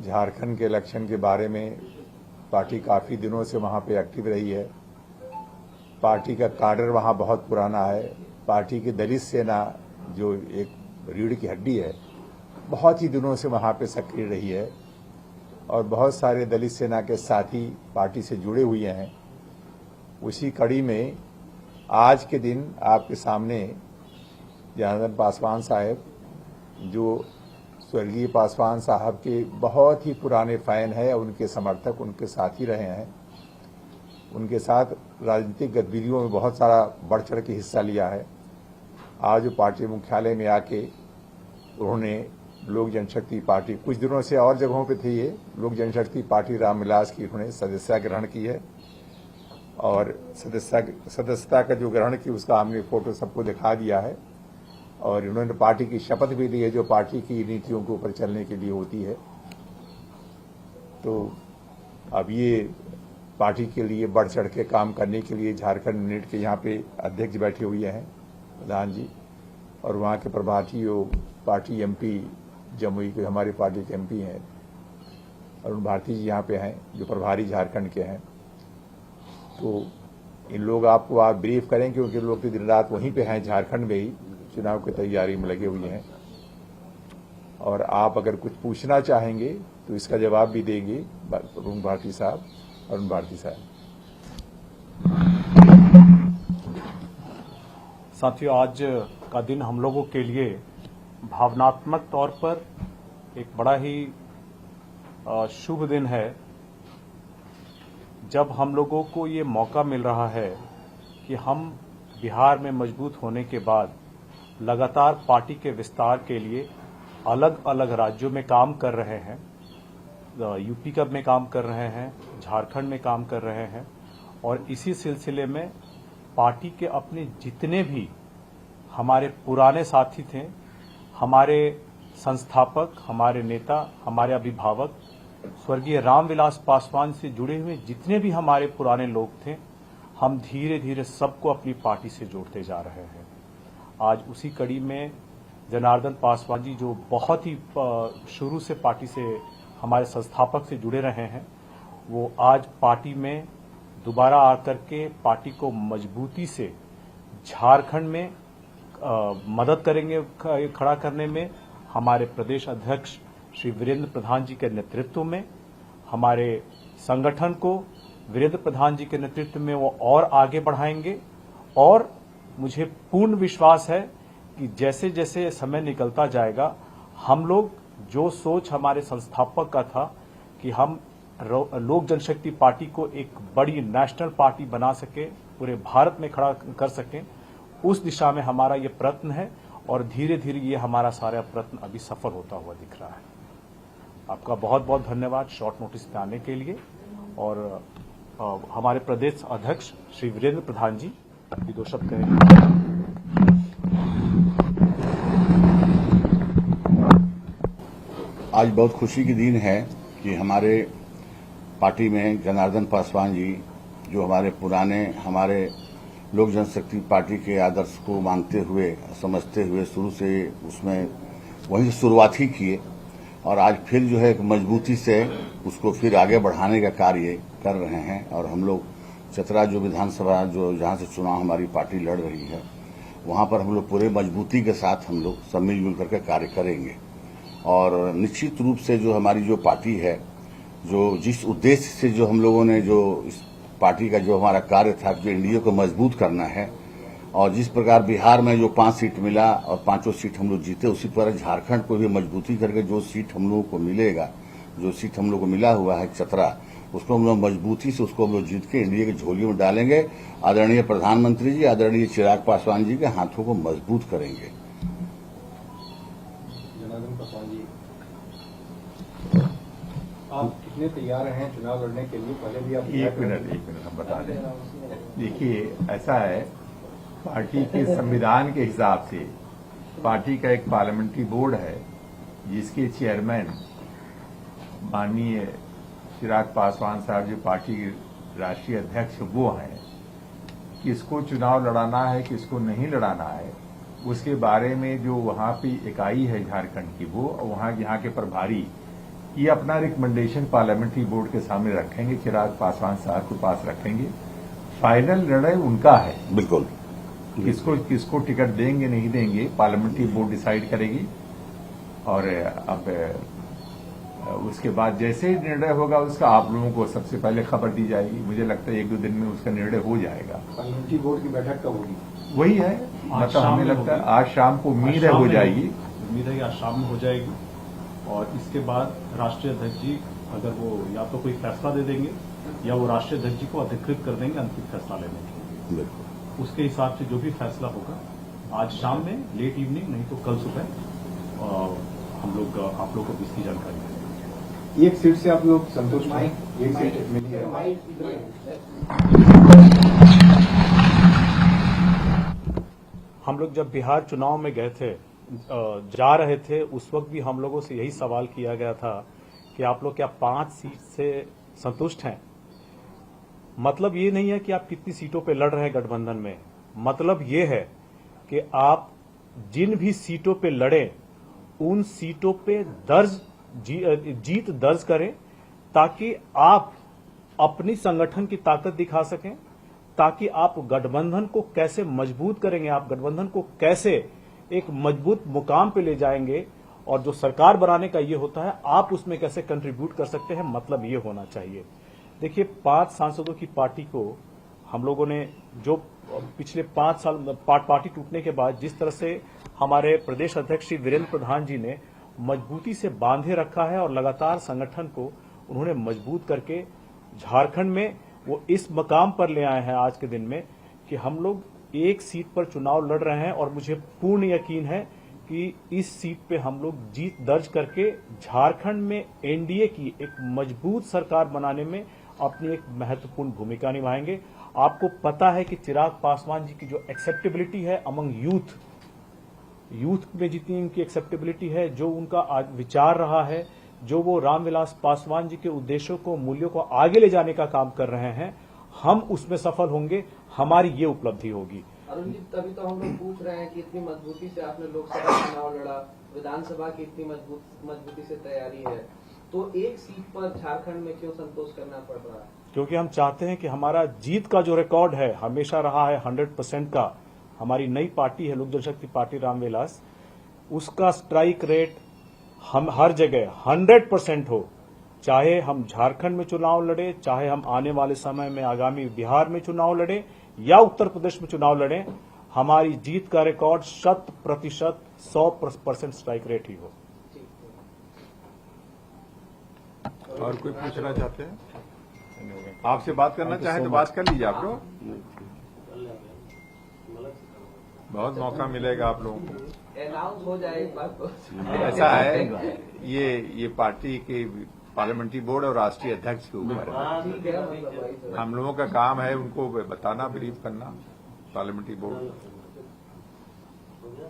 झारखंड के इलेक्शन के बारे में पार्टी काफ़ी दिनों से वहाँ पे एक्टिव रही है। पार्टी का काडर वहाँ बहुत पुराना है। पार्टी की दलित सेना जो एक रीढ़ की हड्डी है, बहुत ही दिनों से वहाँ पे सक्रिय रही है और बहुत सारे दलित सेना के साथी पार्टी से जुड़े हुए हैं। उसी कड़ी में आज के दिन आपके सामने जनार्दन पासवान साहब, जो स्वर्गीय पासवान साहब के बहुत ही पुराने फैन है, उनके समर्थक, उनके साथी रहे हैं, उनके साथ राजनीतिक गतिविधियों में बहुत सारा बढ़ चढ़ के हिस्सा लिया है। आज पार्टी मुख्यालय में आके उन्होंने लोक जनशक्ति पार्टी, कुछ दिनों से और जगहों पे थी ये, लोक जनशक्ति पार्टी रामविलास की उन्होंने सदस्यता ग्रहण की है और सदस्यता का जो ग्रहण की उसका हमने फोटो सबको दिखा दिया है और उन्होंने पार्टी की शपथ भी ली है जो पार्टी की नीतियों के ऊपर चलने के लिए होती है। तो अब ये पार्टी के लिए बढ़ चढ़ के काम करने के लिए झारखंड यूनिट के यहाँ पे अध्यक्ष बैठे हुए हैं, प्रधान जी, और वहाँ के प्रभारी जो पार्टी एमपी जमुई के हमारी पार्टी के एमपी हैं अरुण भारती जी यहाँ पे हैं जो प्रभारी झारखंड के हैं। तो इन लोग आपको आप ब्रीफ करें क्योंकि लोग तो दिन रात वहीं पे हैं, झारखंड में ही चुनाव की तैयारी में लगे हुए हैं और आप अगर कुछ पूछना चाहेंगे तो इसका जवाब भी देंगे अरुण भारती साहब। साथियों, आज का दिन हम लोगों के लिए भावनात्मक तौर पर एक बड़ा ही शुभ दिन है, जब हम लोगों को ये मौका मिल रहा है कि हम बिहार में मजबूत होने के बाद लगातार पार्टी के विस्तार के लिए अलग अलग राज्यों में काम कर रहे हैं, यूपी का में काम कर रहे हैं, झारखंड में काम कर रहे हैं और इसी सिलसिले में पार्टी के अपने जितने भी हमारे पुराने साथी थे, हमारे संस्थापक, हमारे नेता, हमारे अभिभावक स्वर्गीय रामविलास पासवान से जुड़े हुए जितने भी हमारे पुराने लोग थे, हम धीरे धीरे सबको अपनी पार्टी से जोड़ते जा रहे हैं। आज उसी कड़ी में जनार्दन पासवान जी, जो बहुत ही शुरू से पार्टी से हमारे संस्थापक से जुड़े रहे हैं, वो आज पार्टी में दोबारा आकर के पार्टी को मजबूती से झारखंड में मदद करेंगे खड़ा करने में। हमारे प्रदेश अध्यक्ष श्री वीरेंद्र प्रधान जी के नेतृत्व में, हमारे संगठन को वीरेंद्र प्रधान जी के नेतृत्व में वो और आगे बढ़ाएंगे और मुझे पूर्ण विश्वास है कि जैसे जैसे समय निकलता जाएगा, हम लोग जो सोच हमारे संस्थापक का था कि हम लोक जनशक्ति पार्टी को एक बड़ी नेशनल पार्टी बना सके, पूरे भारत में खड़ा कर सकें, उस दिशा में हमारा ये प्रयत्न है और धीरे धीरे ये हमारा सारा प्रयत्न अभी सफल होता हुआ दिख रहा है। आपका बहुत बहुत धन्यवाद शॉर्ट नोटिस पे आने के लिए और हमारे प्रदेश अध्यक्ष श्री वीरेंद्र प्रधान जी भी दो शब्द कहेंगे। आज बहुत खुशी की दिन है कि हमारे पार्टी में जनार्दन पासवान जी, जो हमारे लोक जनशक्ति पार्टी के आदर्श को मानते हुए, समझते हुए शुरू से उसमें वहीं शुरुआत ही किए और आज फिर जो है मजबूती से उसको फिर आगे बढ़ाने का कार्य कर रहे हैं। और हम लोग चतरा जो विधानसभा जो जहां से चुनाव हमारी पार्टी लड़ रही है, वहां पर हम लोग पूरे मजबूती के साथ हम लोग सब मिलजुल करके कार्य करेंगे और निश्चित रूप से जो हमारी जो पार्टी है, जो जिस उद्देश्य से जो हम लोगों ने जो इस पार्टी का जो हमारा कार्य था, जो एनडीए को मजबूत करना है और जिस प्रकार बिहार में जो 5 सीट मिला और 5 सीट हम लोग जीते, उसी प्रकार झारखंड को भी मजबूती करके जो सीट हम लोगों को मिलेगा, जो सीट हम लोग को मिला हुआ है चतरा, उसको हम लोग मजबूती से उसको हम लोग जीत के एनडीए की झोली में डालेंगे। आदरणीय प्रधानमंत्री जी, आदरणीय चिराग पासवान जी के हाथों को मजबूत करेंगे। जनार्दन पासवान जी, आप कितने तैयार हैं चुनाव लड़ने के लिए? पहले भी आप एक मिनट हम बता दें। देखिए, ऐसा है, पार्टी के संविधान के हिसाब से पार्टी का एक पार्लियामेंट्री बोर्ड है जिसके चेयरमैन माननीय चिराग पासवान साहब जो पार्टी के राष्ट्रीय अध्यक्ष वो हैं। किसको चुनाव लड़ाना है, किसको नहीं लड़ाना है, उसके बारे में जो वहाँ पे इकाई है झारखंड की, वो वहाँ यहाँ के प्रभारी ये अपना रिकमेंडेशन पार्लियामेंट्री बोर्ड के सामने रखेंगे, चिराग पासवान साहब के पास रखेंगे। फाइनल निर्णय उनका है, बिल्कुल। किसको टिकट देंगे नहीं देंगे पार्लियामेंट्री बोर्ड डिसाइड करेगी। और अब उसके बाद जैसे ही निर्णय होगा उसका आप लोगों को सबसे पहले खबर दी जाएगी। मुझे लगता है 1-2 दिन में उसका निर्णय हो जाएगा। पार्लियामेंट्री बोर्ड की बैठक कब होगी? वही है, मतलब हमें लगता है आज शाम को उम्मीद है हो जाएगी। उम्मीद है कि आज शाम में हो जाएगी और इसके बाद राष्ट्रीय अध्यक्ष जी अगर वो या तो कोई फैसला दे देंगे या वो राष्ट्रीय अध्यक्ष जी को अधिकृत कर देंगे अंतिम फैसला लेने के लिए। उसके हिसाब से जो भी फैसला होगा आज शाम में लेट इवनिंग नहीं तो कल सुबह हम लोग आप लोग को इसकी जानकारी देंगे। एक सीट से आप लोग संतुष्ट हैं? एक सीट मिली है। हम लोग जब बिहार चुनाव में गए थे, जा रहे थे, उस वक्त भी हम लोगों से यही सवाल किया गया था कि आप लोग क्या 5 सीट से संतुष्ट हैं। मतलब ये नहीं है कि आप कितनी सीटों पे लड़ रहे हैं गठबंधन में, मतलब ये है कि आप जिन भी सीटों पे लड़े उन सीटों पे जीत दर्ज करें ताकि आप अपनी संगठन की ताकत दिखा सकें, ताकि आप गठबंधन को कैसे मजबूत करेंगे, आप गठबंधन को कैसे एक मजबूत मुकाम पे ले जाएंगे और जो सरकार बनाने का ये होता है आप उसमें कैसे कंट्रीब्यूट कर सकते हैं, मतलब ये होना चाहिए। देखिए 5 सांसदों की पार्टी को हम लोगों ने जो पिछले 5 साल पार्टी टूटने के बाद जिस तरह से हमारे प्रदेश अध्यक्ष श्री वीरेंद्र प्रधान जी ने मजबूती से बांधे रखा है और लगातार संगठन को उन्होंने मजबूत करके झारखंड में वो इस मकाम पर ले आए हैं आज के दिन में कि हम लोग एक सीट पर चुनाव लड़ रहे हैं और मुझे पूर्ण यकीन है कि इस सीट पे हम लोग जीत दर्ज करके झारखंड में एनडीए की एक मजबूत सरकार बनाने में अपनी एक महत्वपूर्ण भूमिका निभाएंगे। आपको पता है कि चिराग पासवान जी की जो एक्सेप्टेबिलिटी है अमंग यूथ में जितनी उनकी एक्सेप्टेबिलिटी है, जो उनका आज विचार रहा है, जो वो रामविलास पासवान जी के उद्देश्यों को मूल्यों को आगे ले जाने का काम कर रहे हैं, हम उसमें सफल होंगे, हमारी ये उपलब्धि होगी। अरुण जी, तभी तो हम लोग पूछ रहे हैं कि इतनी मजबूती से आपने लोकसभा चुनाव लड़ा, विधानसभा की इतनी मजबूती से तैयारी है, तो एक सीट पर झारखंड में क्यों संतोष करना पड़ रहा है? क्योंकि हम चाहते हैं कि हमारा जीत का जो रिकॉर्ड है हमेशा रहा है 100% का, हमारी नई पार्टी है लोक जनशक्ति पार्टी रामविलास, उसका स्ट्राइक रेट हम हर जगह 100% हो। चाहे हम झारखंड में चुनाव लड़े, चाहे हम आने वाले समय में आगामी बिहार में चुनाव लड़े या उत्तर प्रदेश में चुनाव लड़े, हमारी जीत का रिकॉर्ड 100% 100% स्ट्राइक रेट ही हो। और कोई पूछना चाहते हैं? आपसे बात करना चाहे तो बात कर लीजिए आप लोग, बहुत मौका मिलेगा आप लोगों को। अनाउंस हो जाए एक बार तो। ऐसा है, ये पार्टी के पार्लियामेंट्री बोर्ड और राष्ट्रीय अध्यक्ष के ऊपर है। ठीक है, मतलब हम लोगों का काम है उनको बताना, ब्रीफ करना पार्लियामेंट्री बोर्ड।